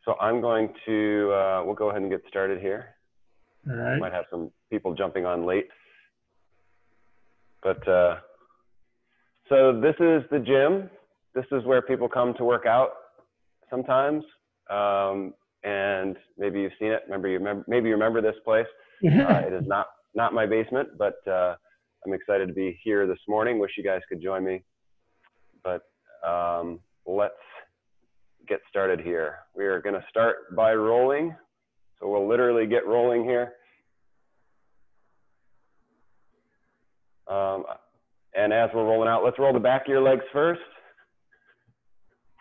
So I'm going to, we'll go ahead and get started here. All right. Might have some people jumping on late. But so this is the gym. This is where people come to work out sometimes. And maybe you've seen it. Maybe you remember this place. It is not my basement, but I'm excited to be here this morning. Wish you guys could join me. But let's get started here. We are going to start by rolling. So we'll literally get rolling here. And as we're rolling out, let's roll the back of your legs first.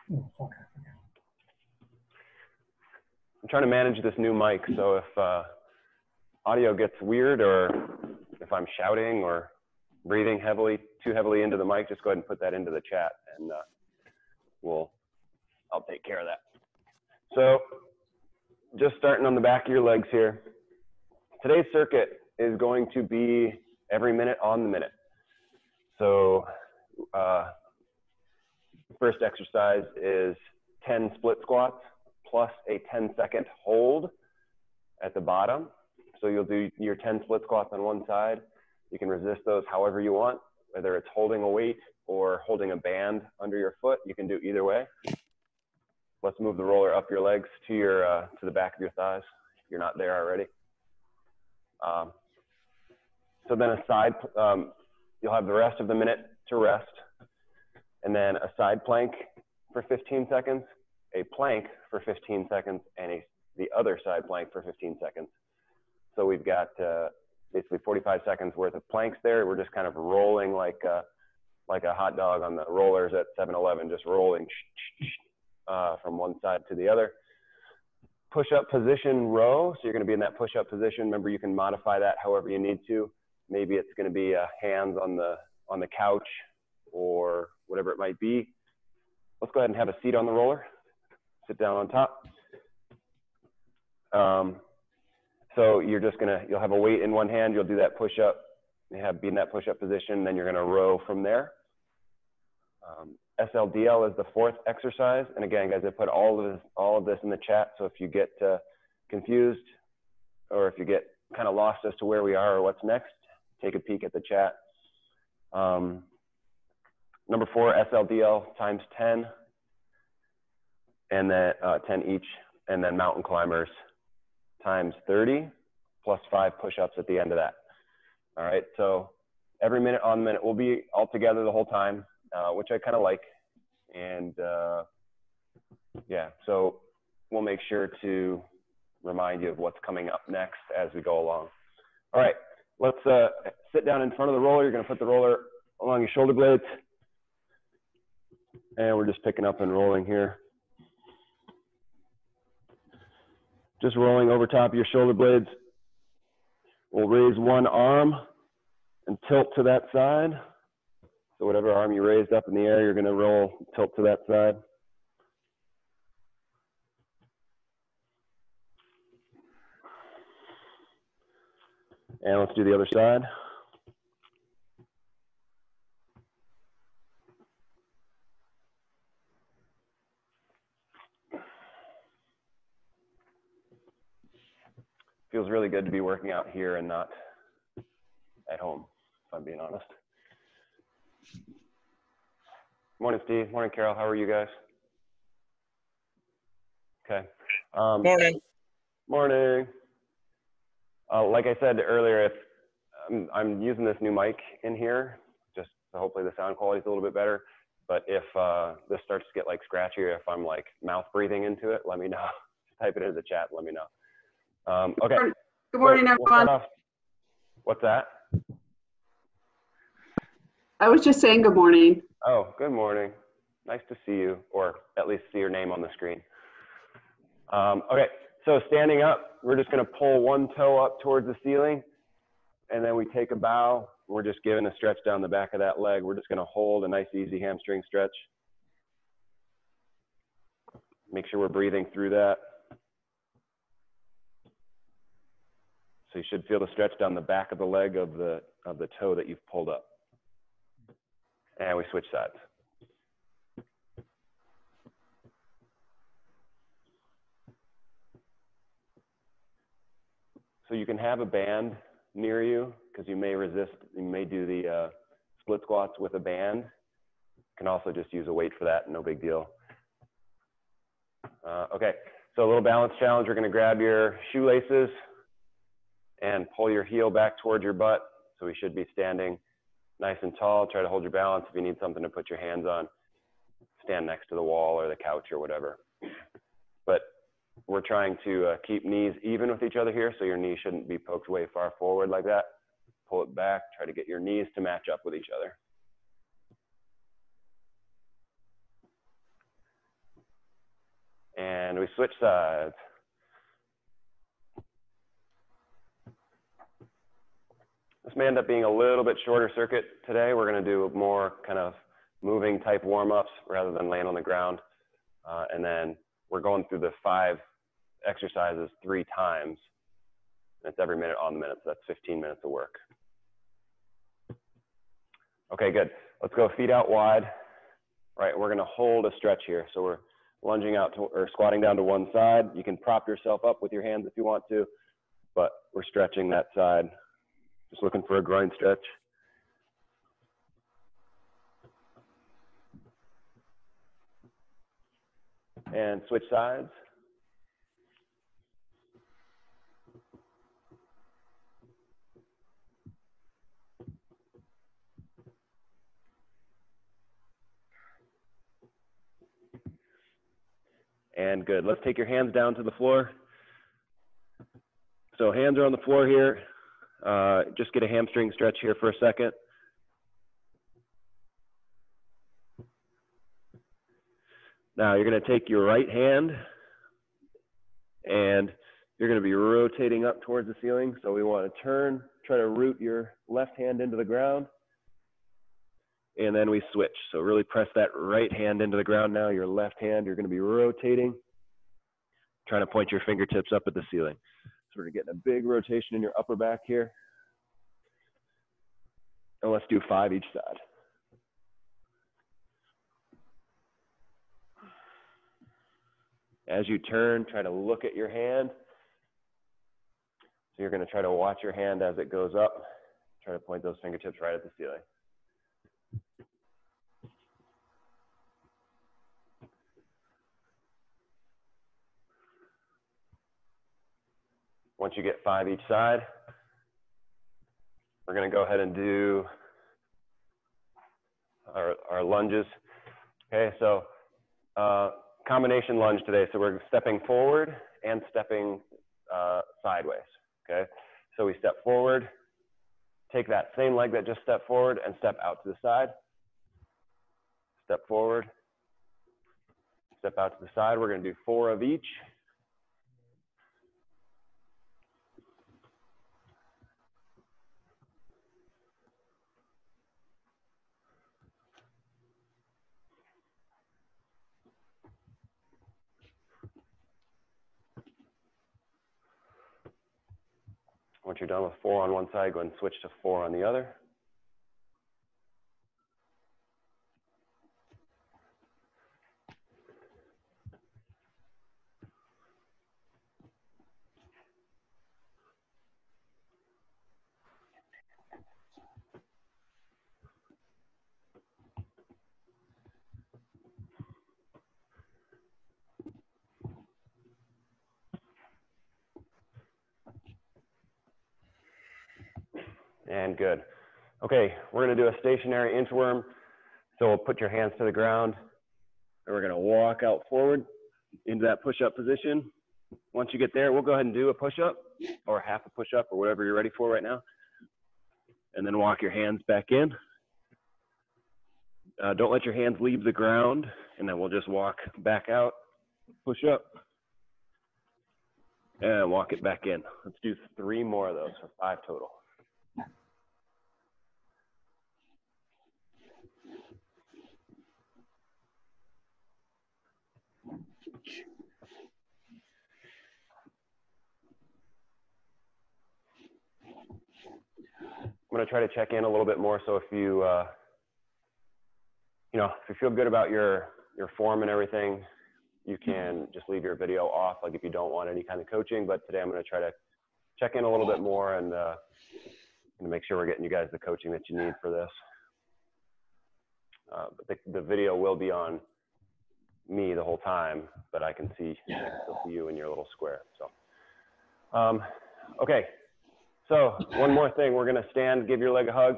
I'm trying to manage this new mic, so if audio gets weird or if I'm shouting or breathing too heavily into the mic, just go ahead and put that into the chat, and I'll take care of that. So just starting on the back of your legs here. Today's circuit is going to be every minute on the minute. So first exercise is 10 split squats plus a 10-second hold at the bottom. So you'll do your 10 split squats on one side. You can resist those however you want, whether it's holding a weight or holding a band under your foot. You can do either way. Let's move the roller up your legs to your to the back of your thighs if you're not there already. So then a side, you'll have the rest of the minute to rest, and then a side plank for 15 seconds, a plank for 15 seconds, and the other side plank for 15 seconds. So we've got basically 45 seconds worth of planks there. We're just kind of rolling like a hot dog on the rollers at 7-Eleven, just rolling from one side to the other. Push-up position row. So you're going to be in that push-up position. Remember, you can modify that however you need to. Maybe it's going to be hands on the couch or whatever it might be. Let's go ahead and have a seat on the roller. Sit down on top. So you're just you'll have a weight in one hand. You'll do that push-up. Be in that push-up position. Then you're going to row from there. SLDL is the fourth exercise. And again, guys, I put all of this in the chat. So if you get confused or if you get kind of lost as to where we are or what's next, take a peek at the chat. Number 4, SLDL times 10, and then 10 each, and then mountain climbers times 30 plus 5 push-ups at the end of that. All right, so every minute on the minute, we'll be all together the whole time, which I kind of like. And yeah, so we'll make sure to remind you of what's coming up next as we go along. All right, let's sit down in front of the roller. You're going to put the roller along your shoulder blades. And we're just picking up and rolling here. Just rolling over top of your shoulder blades. We'll raise one arm and tilt to that side. So whatever arm you raised up in the air, you're going to roll, tilt to that side. And let's do the other side. Feels really good to be working out here and not at home, if I'm being honest. Morning, Steve. Morning, Carol. How are you guys? Okay. Morning. Morning. Like I said earlier, if I'm using this new mic in here, just so hopefully the sound quality is a little bit better. But if this starts to get like scratchy, or if I'm like mouth breathing into it, let me know. Just type it into the chat. Let me know. Okay. Good morning, so everyone. What's that? I was just saying good morning. Oh, good morning. Nice to see you, or at least see your name on the screen. Okay, so standing up, we're just going to pull one toe up towards the ceiling, and then we take a bow. We're just giving a stretch down the back of that leg. We're just going to hold a nice, easy hamstring stretch. Make sure we're breathing through that. So you should feel the stretch down the back of the leg of the toe that you've pulled up. And we switch sides. So you can have a band near you because you may do the split squats with a band. You can also just use a weight for that, no big deal. Okay, so a little balance challenge. You're gonna grab your shoelaces and pull your heel back towards your butt. So we should be standing nice and tall. Try to hold your balance. If you need something to put your hands on, stand next to the wall or the couch or whatever. But we're trying to keep knees even with each other here, so your knee shouldn't be poked way far forward like that. Pull it back, try to get your knees to match up with each other. And we switch sides. This may end up being a little bit shorter circuit today. We're going to do more kind of moving type warm-ups rather than laying on the ground. And then we're going through the 5 exercises 3 times. That's every minute on the minute, so that's 15 minutes of work. Okay, good. Let's go feet out wide. Right, we're gonna hold a stretch here. So we're lunging out to, or squatting down to one side. You can prop yourself up with your hands if you want to, but we're stretching that side. Just looking for a groin stretch. And switch sides. And good. Let's take your hands down to the floor. So hands are on the floor here. Just get a hamstring stretch here for a second. Now you're going to take your right hand and you're going to be rotating up towards the ceiling. So we want to turn, try to root your left hand into the ground. And then we switch. So really press that right hand into the ground now. Your left hand, you're going to be rotating, trying to point your fingertips up at the ceiling. So we're getting a big rotation in your upper back here. And let's do 5 each side. As you turn, try to look at your hand. So you're going to try to watch your hand as it goes up. Try to point those fingertips right at the ceiling. Once you get 5 each side, we're going to go ahead and do our lunges. Okay, so combination lunge today. So we're stepping forward and stepping sideways. Okay, so we step forward, take that same leg that just stepped forward and step out to the side. Step forward, step out to the side. We're going to do 4 of each. Once you're done with 4 on one side, go ahead and switch to 4 on the other. And good. Okay, we're going to do a stationary inchworm. So we'll put your hands to the ground and we're going to walk out forward into that push-up position. Once you get there, we'll go ahead and do a push-up or half a push-up or whatever you're ready for right now. And then walk your hands back in. Don't let your hands leave the ground, and then we'll just walk back out, push up, and walk it back in. Let's do 3 more of those, so 5 total. I'm going to try to check in a little bit more. So if you, if you feel good about your form and everything, you can just leave your video off, like if you don't want any kind of coaching. But today I'm going to try to check in a little bit more and make sure we're getting you guys the coaching that you need for this. But the video will be on me the whole time, but I can still see you in your little square. So, okay. So one more thing, we're gonna stand, give your leg a hug.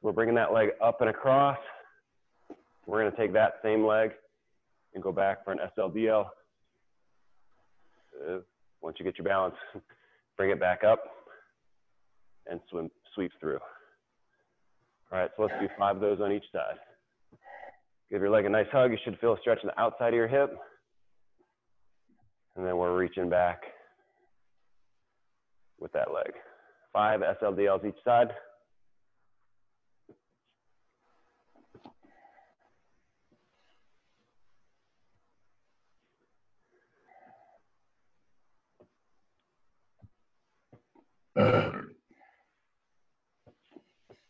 We're bringing that leg up and across. We're gonna take that same leg and go back for an SLDL. Once you get your balance, bring it back up and sweep through. All right, so let's do 5 of those on each side. Give your leg a nice hug. You should feel a stretch on the outside of your hip. And then we're reaching back with that leg. 5 SLDLs each side.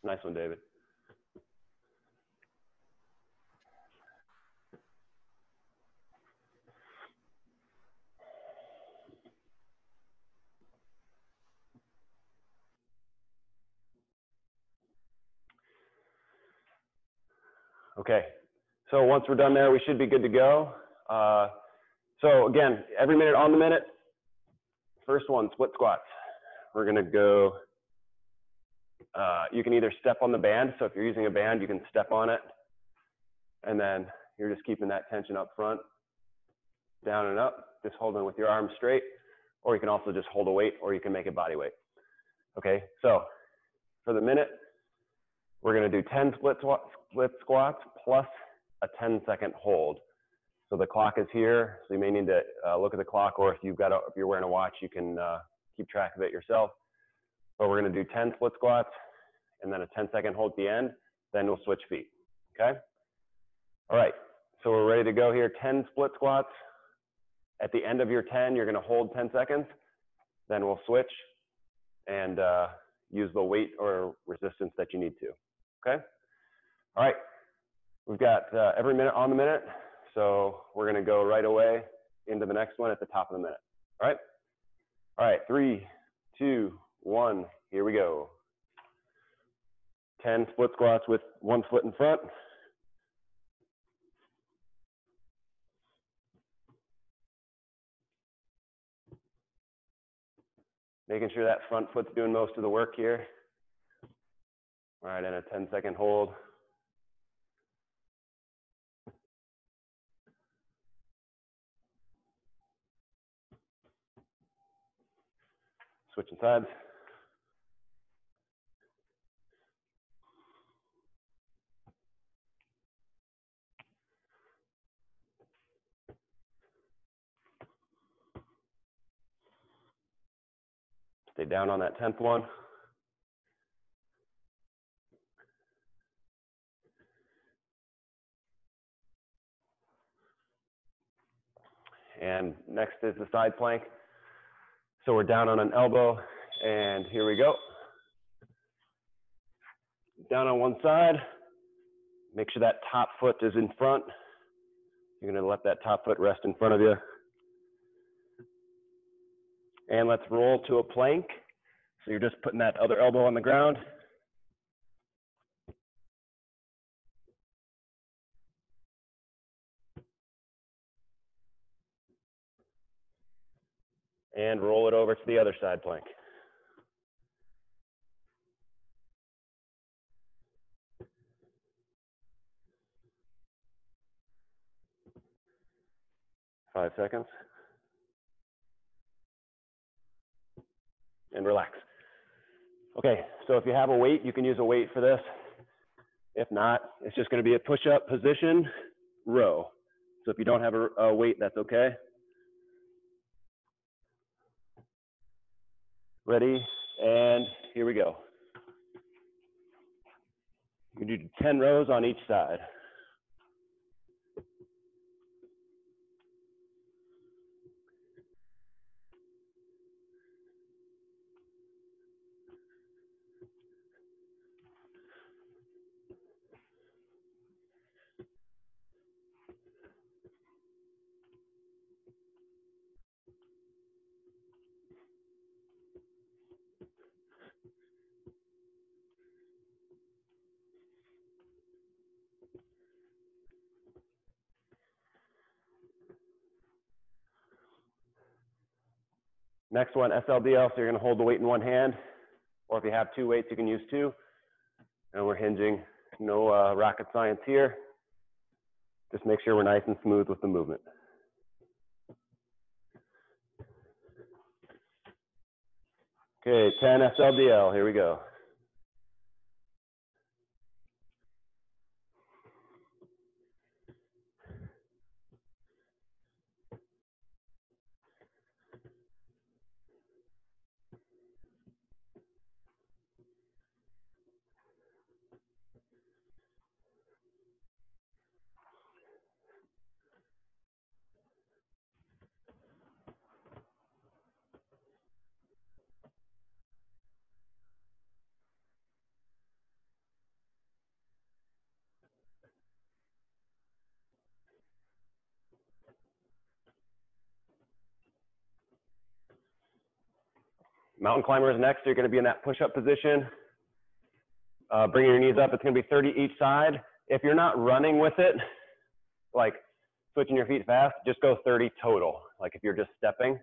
Nice one, David. Okay, so once we're done there, we should be good to go. So again, every minute on the minute. First one, split squats. We're gonna go, you can either step on the band. So if you're using a band, you can step on it. And then you're just keeping that tension up front, down and up, just holding with your arms straight. Or you can also just hold a weight, or you can make it body weight. Okay, so for the minute, we're gonna do 10 split squats plus a 10-second hold. So the clock is here, so you may need to look at the clock, or if you're wearing a watch, you can keep track of it yourself. But we're gonna do 10 split squats and then a 10-second hold at the end, then we'll switch feet, okay? All right, so we're ready to go here. 10 split squats. At the end of your 10, you're gonna hold 10 seconds, then we'll switch and use the weight or resistance that you need to, okay? All right, we've got every minute on the minute, so we're gonna go right away into the next one at the top of the minute, all right? All right, 3, 2, 1, here we go. 10 split squats with 1 foot in front. Making sure that front foot's doing most of the work here. All right, and a 10-second hold. Switching sides. Stay down on that 10th one. And next is the side plank. So we're down on an elbow, and here we go. Down on one side. Make sure that top foot is in front. You're gonna let that top foot rest in front of you. And let's roll to a plank. So you're just putting that other elbow on the ground. And roll it over to the other side plank. Five seconds. And relax. Okay, so if you have a weight, you can use a weight for this. If not, it's just gonna be a push-up position, row. So if you don't have a weight, that's okay. Ready, and here we go. You do 10 rows on each side. Next one, SLDL, so you're gonna hold the weight in one hand, or if you have two weights, you can use two. And we're hinging, no rocket science here. Just make sure we're nice and smooth with the movement. Okay, 10 SLDL, here we go. Mountain climbers next, you're gonna be in that push-up position. Bringing your knees up, it's gonna be 30 each side. If you're not running with it, like switching your feet fast, just go 30 total. Like if you're just stepping,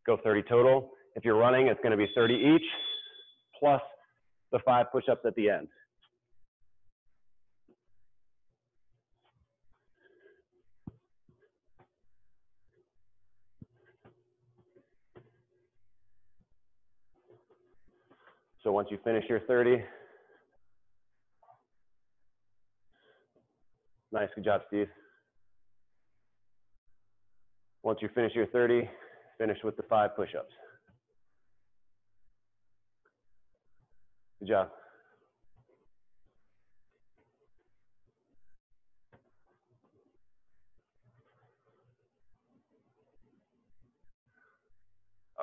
go 30 total. If you're running, it's gonna be 30 each, plus the 5 push-ups at the end. So once you finish your 30, nice, good job, Steve. Once you finish your 30, finish with the 5 push-ups. Good job.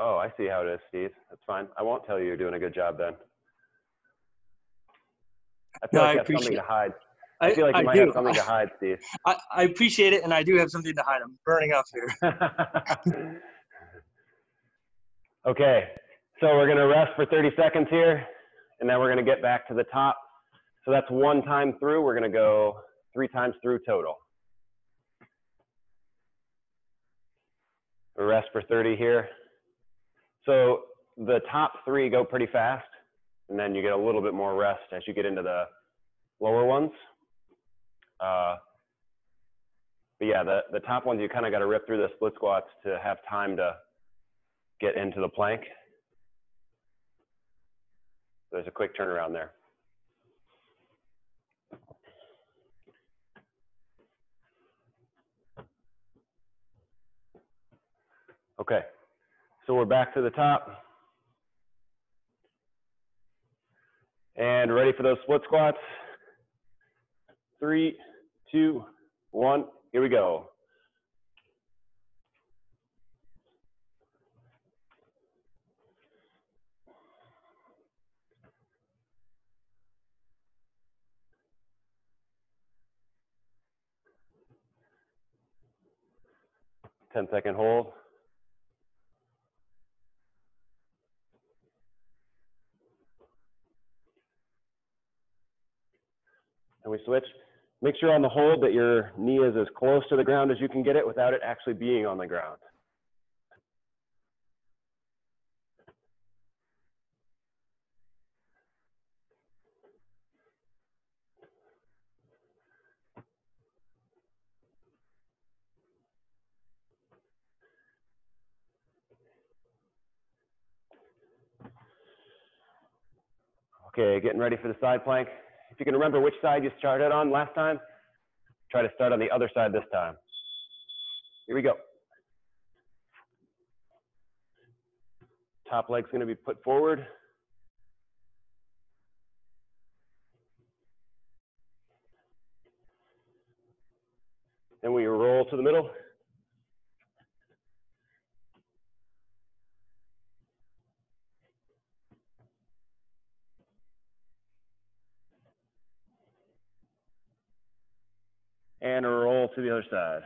Oh, I see how it is, Steve. That's fine. I won't tell you you're doing a good job then. I feel like you have something to hide. I feel like you might have something to hide, Steve. I appreciate it, and I do have something to hide. I'm burning up here. Okay, so we're gonna rest for 30 seconds here, and then we're gonna get back to the top. So that's 1 time through. We're gonna go 3 times through total. We rest for 30 here. So the top 3 go pretty fast, and then you get a little bit more rest as you get into the lower ones. But yeah, the top ones, you kind of got to rip through the split squats to have time to get into the plank. There's a quick turnaround there. Okay, so we're back to the top. And ready for those split squats. 3, 2, 1, here we go. Ten-second hold. And we switch. Make sure on the hold that your knee is as close to the ground as you can get it without it actually being on the ground. Okay, getting ready for the side plank. If you can remember which side you started on last time, try to start on the other side this time. Here we go. Top leg's going to be put forward. Then we roll to the middle. And a roll to the other side.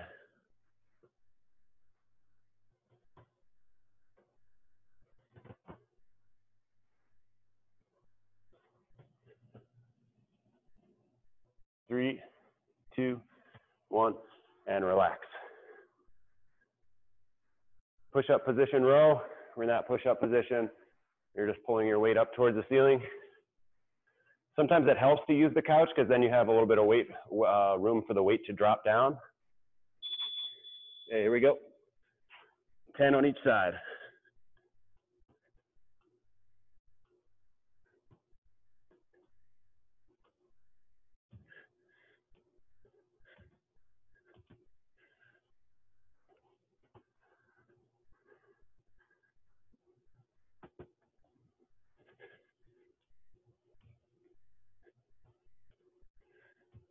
Three, 2, 1, and relax. Push up position row. we're in that push-up position. You're just pulling your weight up towards the ceiling. Sometimes it helps to use the couch because then you have a little bit of weight, room for the weight to drop down. Okay, here we go. 10 on each side.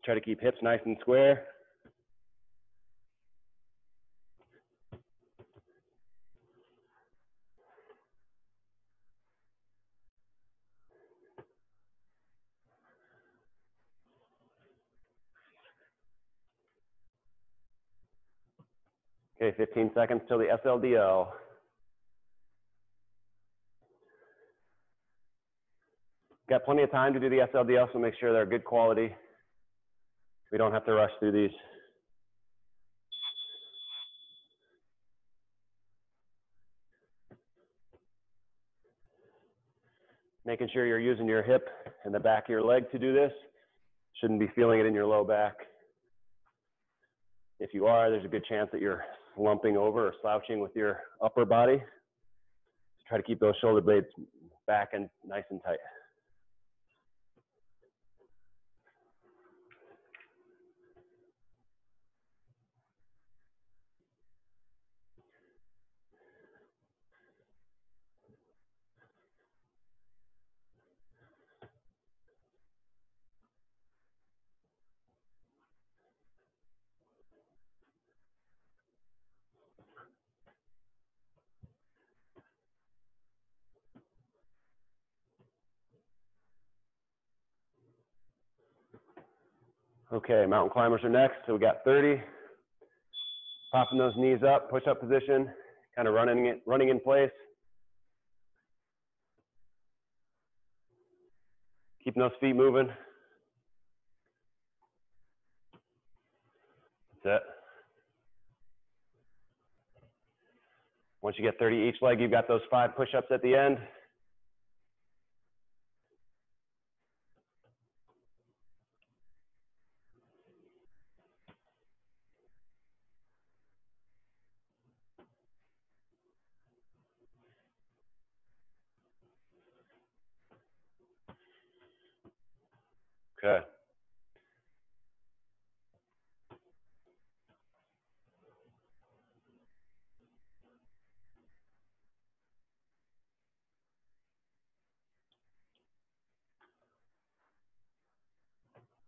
Try to keep hips nice and square. Okay, 15 seconds till the SLDL. Got plenty of time to do the SLDL, so make sure they're good quality. We don't have to rush through these. Making sure you're using your hip and the back of your leg to do this. Shouldn't be feeling it in your low back. If you are, there's a good chance that you're slumping over or slouching with your upper body. So try to keep those shoulder blades back and nice and tight. Okay, mountain climbers are next. So we got 30. Popping those knees up, push-up position, kind of running in place. Keeping those feet moving. That's it. Once you get 30 each leg, you've got those 5 push-ups at the end. Okay.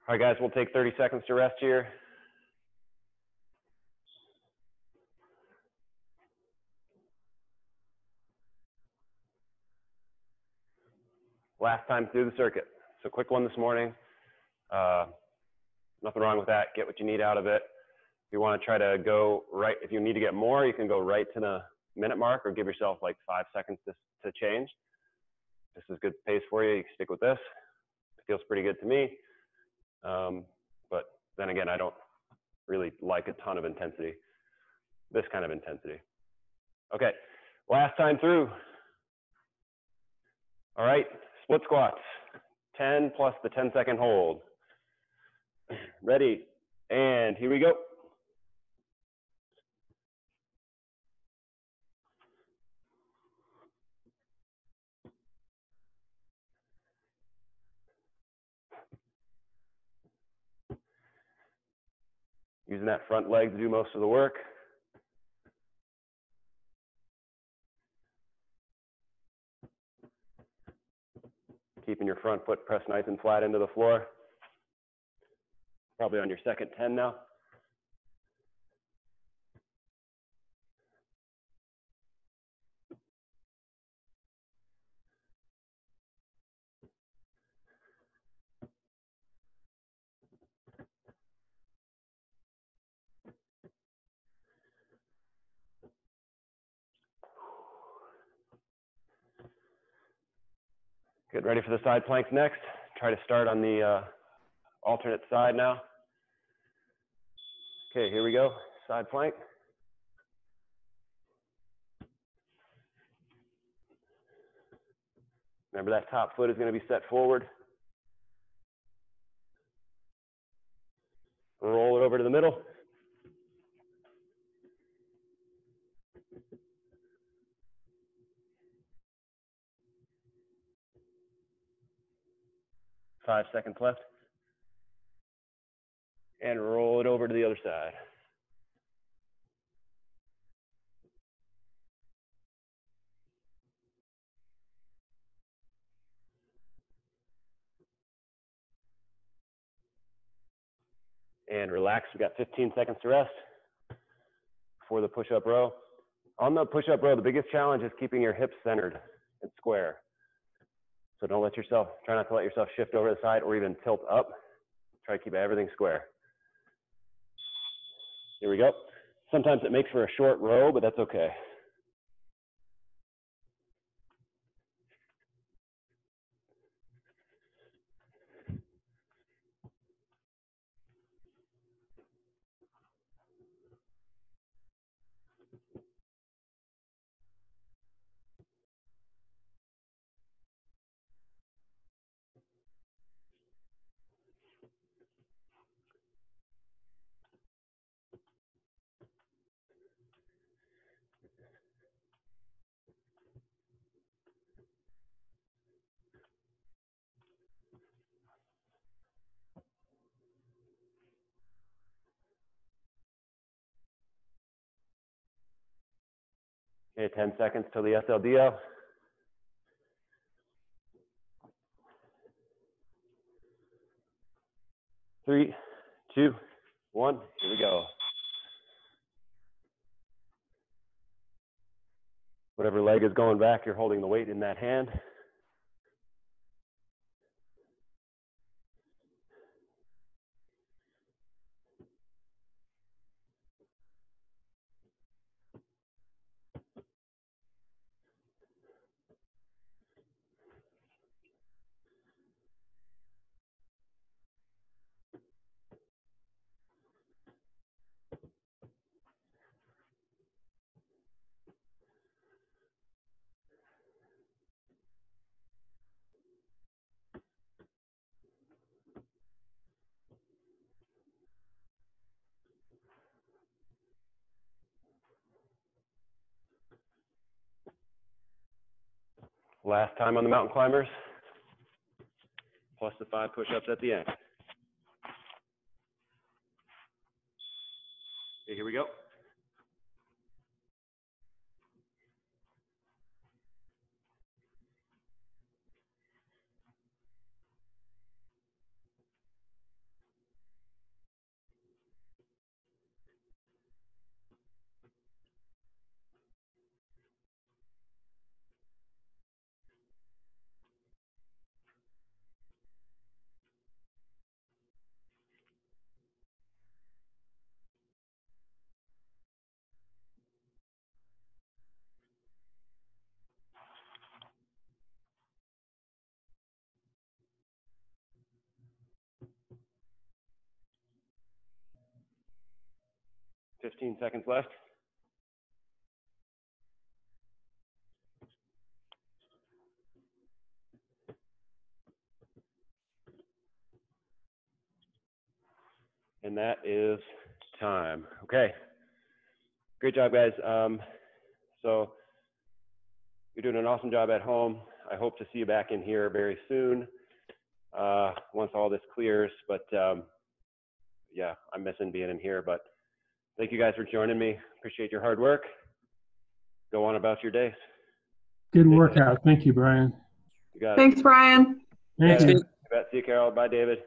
All right, guys, we'll take 30 seconds to rest here. Last time through the circuit. So quick one this morning. Nothing wrong with that. Get what you need out of it. If you want to try to go right, if you need to get more, you can go right to the minute mark or give yourself like 5 seconds to change. This is good pace for you. You can stick with this. It feels pretty good to me. But then again, I don't really like a ton of intensity, this kind of intensity. Okay, last time through. All right, split squats, 10 plus the 10-second hold. Ready, and here we go. Using that front leg to do most of the work. Keeping your front foot pressed nice and flat into the floor. Probably on your second 10 now. Get ready for the side planks next. Try to start on the alternate side now. Okay, here we go, side plank. Remember that top foot is going to be set forward. Roll it over to the middle. Five seconds left. And roll it over to the other side. And relax. We've got 15 seconds to rest for the push-up row. On the push-up row, the biggest challenge is keeping your hips centered and square. So don't let yourself, try not to let yourself shift over to the side or even tilt up. Try to keep everything square. Here we go. Sometimes it makes for a short row, but that's okay. Okay, 10 seconds till the SLDL. Three, two, one, here we go. Whatever leg is going back, you're holding the weight in that hand. Last time on the mountain climbers, plus the 5 push-ups at the end. Okay, here we go. Fifteen seconds left. And that is time. Okay. Great job, guys. So you're doing an awesome job at home. I hope to see you back in here very soon once all this clears. But yeah, I'm missing being in here. But thank you guys for joining me. Appreciate your hard work. Go on about your days. Good workout. Thank you, Brian. You got it. Thanks, Brian. Thank you. See you, Carol. Bye, David.